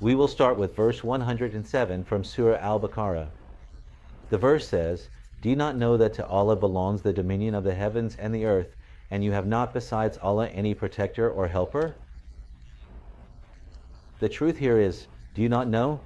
We will start with verse 107 from Surah Al-Baqarah. The verse says, "Do you not know that to Allah belongs the dominion of the heavens and the earth, and you have not besides Allah any protector or helper?" The truth here is, "Do you not know?"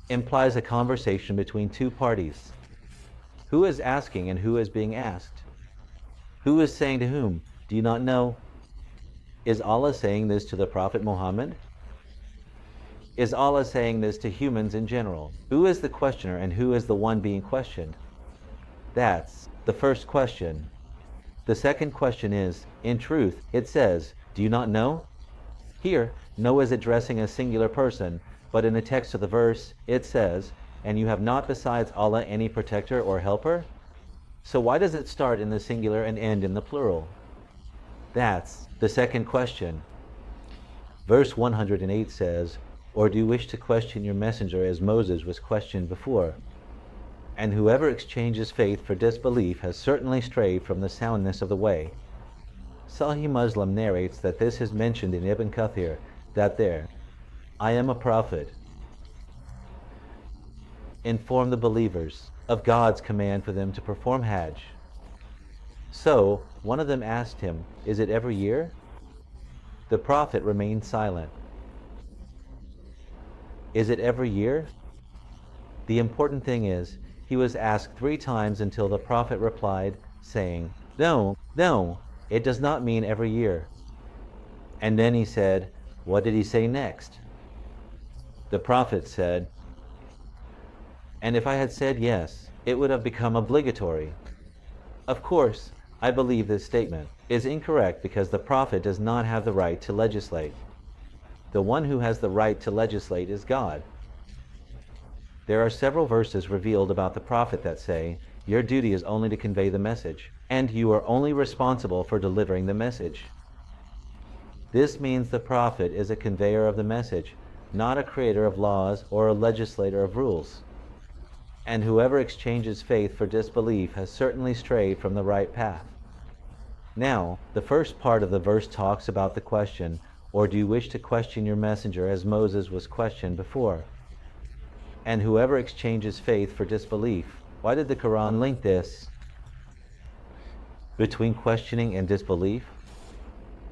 implies a conversation between two parties. Who is asking and who is being asked? Who is saying to whom, "Do you not know"? Is Allah saying this to the Prophet Muhammad? Is Allah saying this to humans in general? Who is the questioner and who is the one being questioned? That's the first question. The second question is, in truth, it says, "Do you not know?" Here, know is addressing a singular person, but in the text of the verse, it says, "And you have not besides Allah any protector or helper?" So why does it start in the singular and end in the plural? That's the second question. Verse 108 says, "Or do you wish to question your messenger as Moses was questioned before? And whoever exchanges faith for disbelief has certainly strayed from the soundness of the way." Sahih Muslim narrates that this is mentioned in Ibn Kathir, that there, "I am a prophet. Inform the believers of God's command for them to perform Hajj." So, one of them asked him, "Is it every year?" The Prophet remained silent. Is it every year? The important thing is, he was asked 3 times until the Prophet replied, saying, "No, no, it does not mean every year." And then he said, "What did he say next?" The Prophet said, "And if I had said yes, it would have become obligatory." Of course, I believe this statement is incorrect because the Prophet does not have the right to legislate. The one who has the right to legislate is God. There are several verses revealed about the Prophet that say, "Your duty is only to convey the message, and you are only responsible for delivering the message." This means the Prophet is a conveyor of the message, not a creator of laws or a legislator of rules. And whoever exchanges faith for disbelief has certainly strayed from the right path. Now, the first part of the verse talks about the question, "Or do you wish to question your messenger as Moses was questioned before?" And whoever exchanges faith for disbelief. Why did the Quran link this between questioning and disbelief?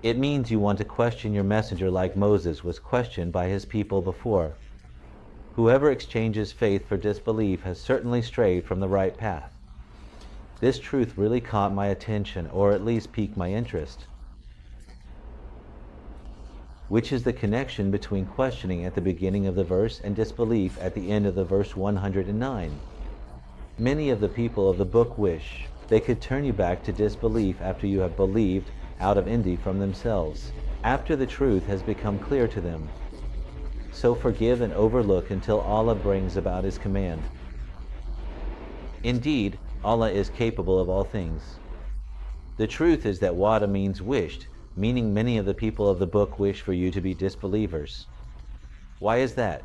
It means you want to question your messenger like Moses was questioned by his people before. Whoever exchanges faith for disbelief has certainly strayed from the right path. This truth really caught my attention, or at least piqued my interest. Which is the connection between questioning at the beginning of the verse and disbelief at the end of the verse 109. Many of the people of the book wish they could turn you back to disbelief after you have believed out of envy from themselves, after the truth has become clear to them. So forgive and overlook until Allah brings about His command. Indeed, Allah is capable of all things. The truth is that wada means wished, meaning many of the people of the book wish for you to be disbelievers. Why is that?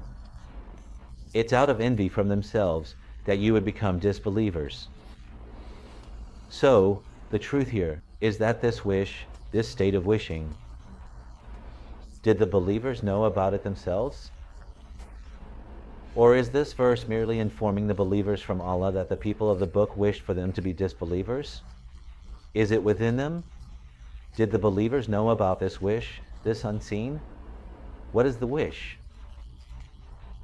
It's out of envy from themselves that you would become disbelievers. So, the truth here is that this wish, this state of wishing, did the believers know about it themselves? Or is this verse merely informing the believers from Allah that the people of the book wished for them to be disbelievers? Is it within them? Did the believers know about this wish, this unseen? What is the wish?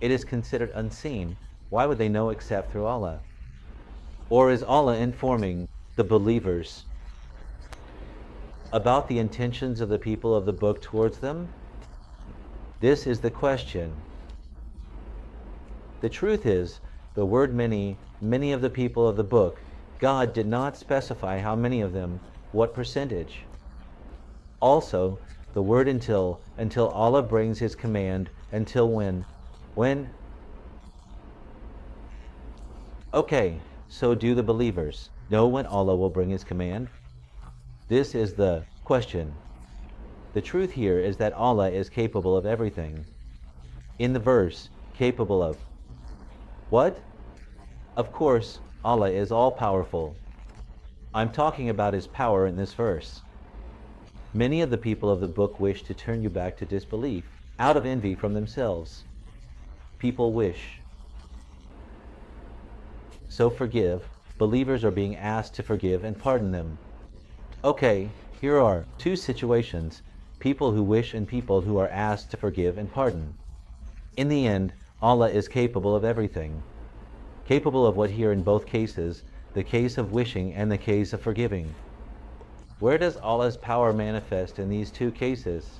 It is considered unseen. Why would they know except through Allah? Or is Allah informing the believers about the intentions of the people of the book towards them? This is the question. The truth is, the word many of the people of the book, God did not specify how many of them, what percentage. Also, the word until Allah brings His command, until when? When? Okay, so do the believers know when Allah will bring His command? This is the question. The truth here is that Allah is capable of everything. In the verse, capable of what? Of course, Allah is all-powerful. I'm talking about His power in this verse. Many of the people of the book wish to turn you back to disbelief. out of envy from themselves. People wish. So forgive. Believers are being asked to forgive and pardon them. Okay, here are two situations: people who wish and people who are asked to forgive and pardon. In the end, Allah is capable of everything. Capable of what here in both cases, the case of wishing and the case of forgiving. Where does Allah's power manifest in these two cases?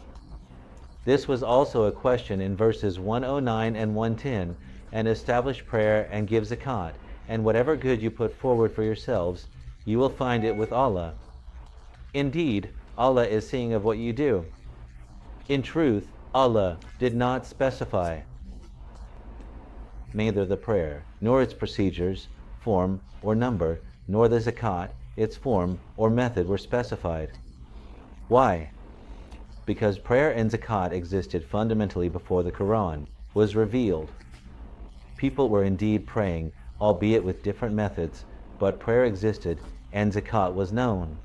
This was also a question in verses 109 and 110, and establish prayer and give zakat, and whatever good you put forward for yourselves, you will find it with Allah. Indeed, Allah is seeing of what you do. In truth, Allah did not specify neither the prayer, nor its procedures, form, or number, nor the zakat, its form or method were specified. Why? Because prayer and zakat existed fundamentally before the Quran was revealed. People were indeed praying, albeit with different methods, but prayer existed and zakat was known.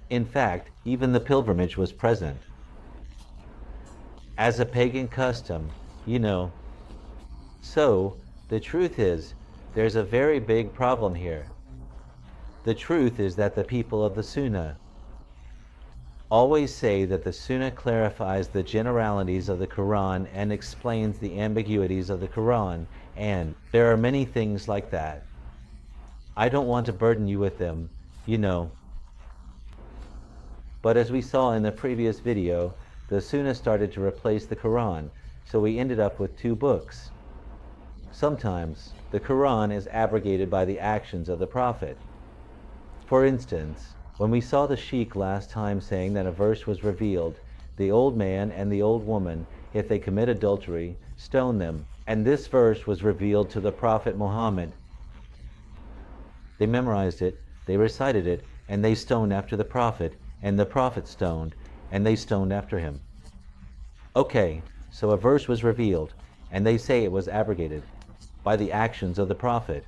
In fact, even the pilgrimage was present. As a pagan custom, you know. So, the truth is, there's a very big problem here. The truth is that the people of the Sunnah always say that the Sunnah clarifies the generalities of the Quran and explains the ambiguities of the Quran, and there are many things like that. I don't want to burden you with them, you know. But as we saw in the previous video, the Sunnah started to replace the Quran, so we ended up with two books. Sometimes the Quran is abrogated by the actions of the Prophet. For instance, when we saw the sheikh last time saying that a verse was revealed, the old man and the old woman, if they commit adultery, stone them, and this verse was revealed to the Prophet Muhammad. They memorized it, they recited it, and they stoned after the Prophet, and the Prophet stoned, and they stoned after him. Okay, so a verse was revealed, and they say it was abrogated by the actions of the Prophet.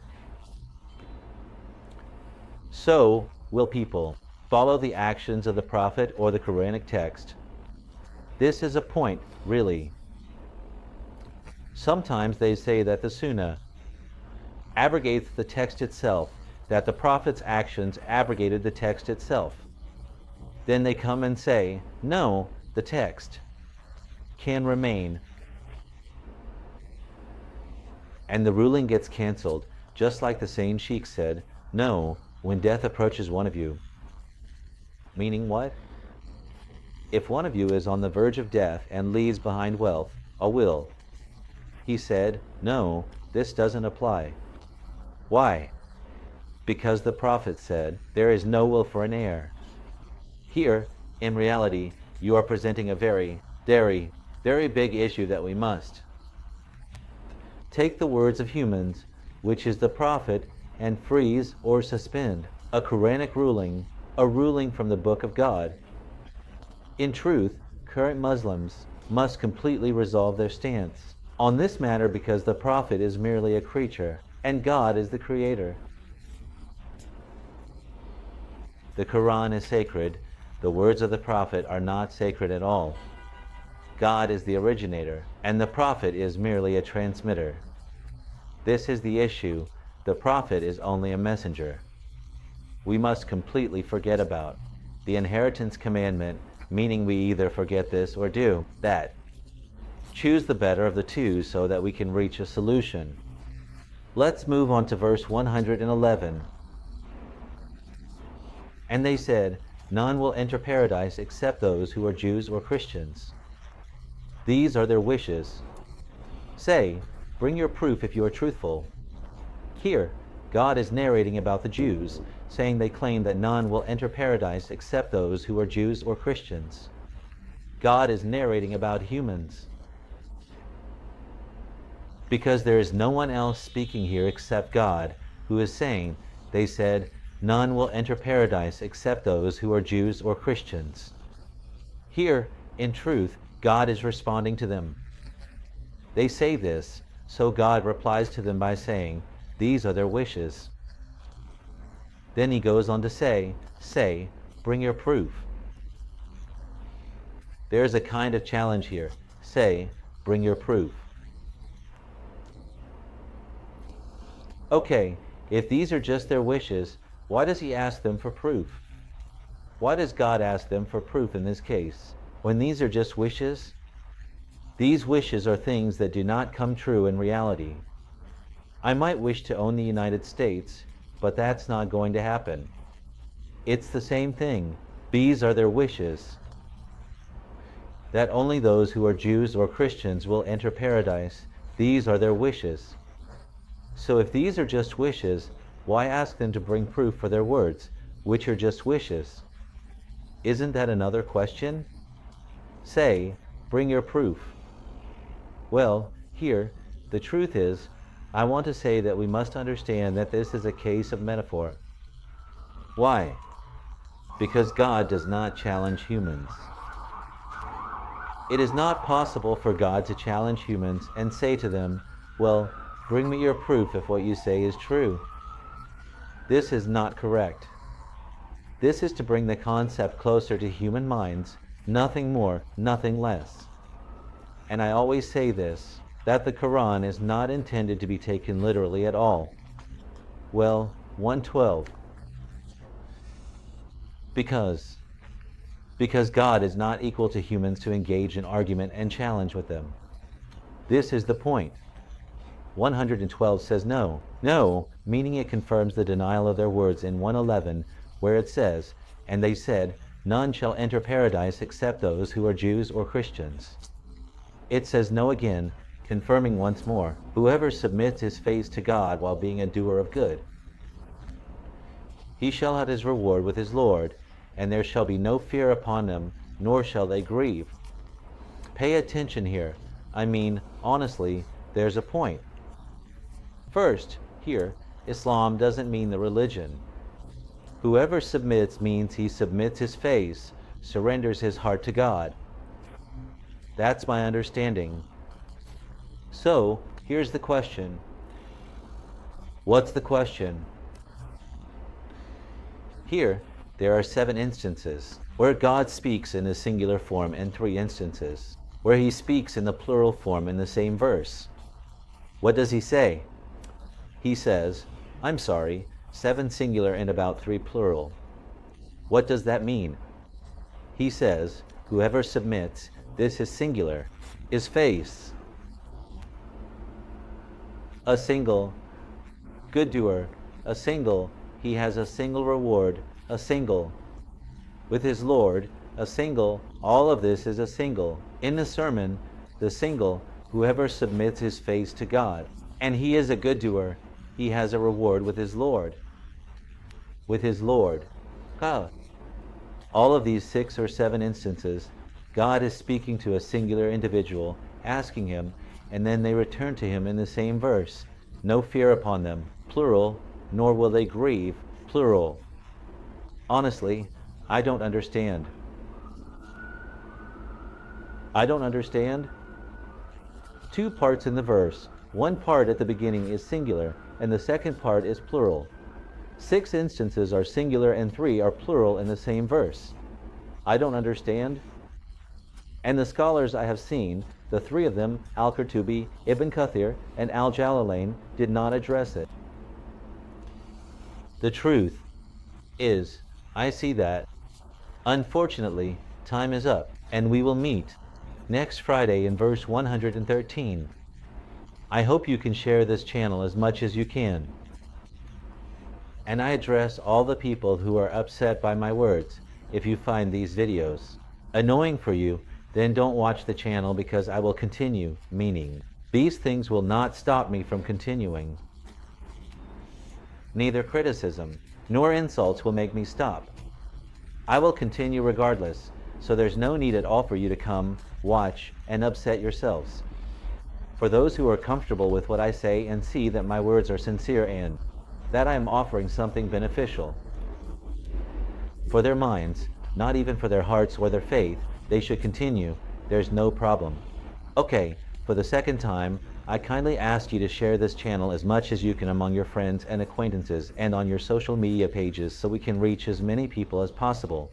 So, will people follow the actions of the Prophet or the Quranic text? This is a point, really. Sometimes they say that the Sunnah abrogates the text itself, that the Prophet's actions abrogated the text itself. Then they come and say, no, the text can remain. And the ruling gets cancelled, just like the same sheikh said, no, when death approaches one of you. Meaning what? If one of you is on the verge of death and leaves behind wealth, a will. He said, no, this doesn't apply. Why? Because the Prophet said, there is no will for an heir. Here, in reality, you are presenting a very, very, very big issue that we must take the words of humans, which is the Prophet, and freeze or suspend a Quranic ruling, a ruling from the Book of God. In truth, current Muslims must completely resolve their stance on this matter because the Prophet is merely a creature and God is the Creator. The Quran is sacred. The words of the Prophet are not sacred at all. God is the originator, and the Prophet is merely a transmitter. This is the issue. The Prophet is only a messenger. We must completely forget about the inheritance commandment, meaning we either forget this or do that. Choose the better of the two so that we can reach a solution. Let's move on to verse 111. And they said, none will enter paradise except those who are Jews or Christians. These are their wishes. Say, bring your proof if you are truthful. Here, God is narrating about the Jews, saying they claim that none will enter paradise except those who are Jews or Christians. God is narrating about humans. Because there is no one else speaking here except God, who is saying, they said, none will enter paradise except those who are Jews or Christians. Here, in truth, God is responding to them. They say this, so God replies to them by saying, these are their wishes. Then he goes on to say, bring your proof. There is a kind of challenge here. Say, bring your proof. Okay, if these are just their wishes, why does he ask them for proof? Why does God ask them for proof in this case, when these are just wishes? These wishes are things that do not come true in reality. I might wish to own the United States, but that's not going to happen. It's the same thing. These are their wishes. That only those who are Jews or Christians will enter paradise. These are their wishes. So if these are just wishes, why ask them to bring proof for their words, which are just wishes? Isn't that another question? Say, bring your proof. Well, here, the truth is, I want to say that we must understand that this is a case of metaphor. Why? Because God does not challenge humans. It is not possible for God to challenge humans and say to them, well, bring me your proof if what you say is true. This is not correct. This is to bring the concept closer to human minds, nothing more, nothing less. And I always say this, that the Quran is not intended to be taken literally at all. Well, 112. Because God is not equal to humans to engage in argument and challenge with them. This is the point. 112 says no, meaning it confirms the denial of their words in 111, where it says, and they said, none shall enter paradise except those who are Jews or Christians. It says no again, confirming once more, whoever submits his face to God while being a doer of good, he shall have his reward with his Lord, and there shall be no fear upon them, nor shall they grieve. Pay attention here. I mean, honestly, there's a point. First, here, Islam doesn't mean the religion. Whoever submits means he submits his face, surrenders his heart to God. That's my understanding. So, here's the question. What's the question? Here, there are 7 instances where God speaks in the singular form and 3 instances where he speaks in the plural form in the same verse. What does he say? He says, 7 singular and about 3 plural. What does that mean? He says, whoever submits, this is singular, is face. A single, good doer, a single, he has a single reward, a single. With his Lord, a single, all of this is a single. In the sermon, the single, whoever submits his face to God, and he is a good doer, he has a reward with his Lord. With his Lord. God. All of these 6 or 7 instances, God is speaking to a singular individual, asking him, and then they return to him in the same verse. No fear upon them, plural, nor will they grieve, plural. Honestly, I don't understand. I don't understand? 2 parts in the verse. One part at the beginning is singular, and the second part is plural. 6 instances are singular and 3 are plural in the same verse. I don't understand. And the scholars I have seen, the 3 of them, Al-Qurtubi, Ibn Kathir, and Al-Jalalain, did not address it. The truth is, I see that, unfortunately, time is up, and we will meet next Friday in verse 113. I hope you can share this channel as much as you can. And I address all the people who are upset by my words if you find these videos annoying for you, then don't watch the channel because I will continue, meaning these things will not stop me from continuing. Neither criticism nor insults will make me stop. I will continue regardless, so there's no need at all for you to come, watch, and upset yourselves. For those who are comfortable with what I say and see that my words are sincere and that I am offering something beneficial for their minds, not even for their hearts or their faith, they should continue. There's no problem. Okay, for the second time, I kindly ask you to share this channel as much as you can among your friends and acquaintances and on your social media pages so we can reach as many people as possible.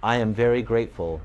I am very grateful.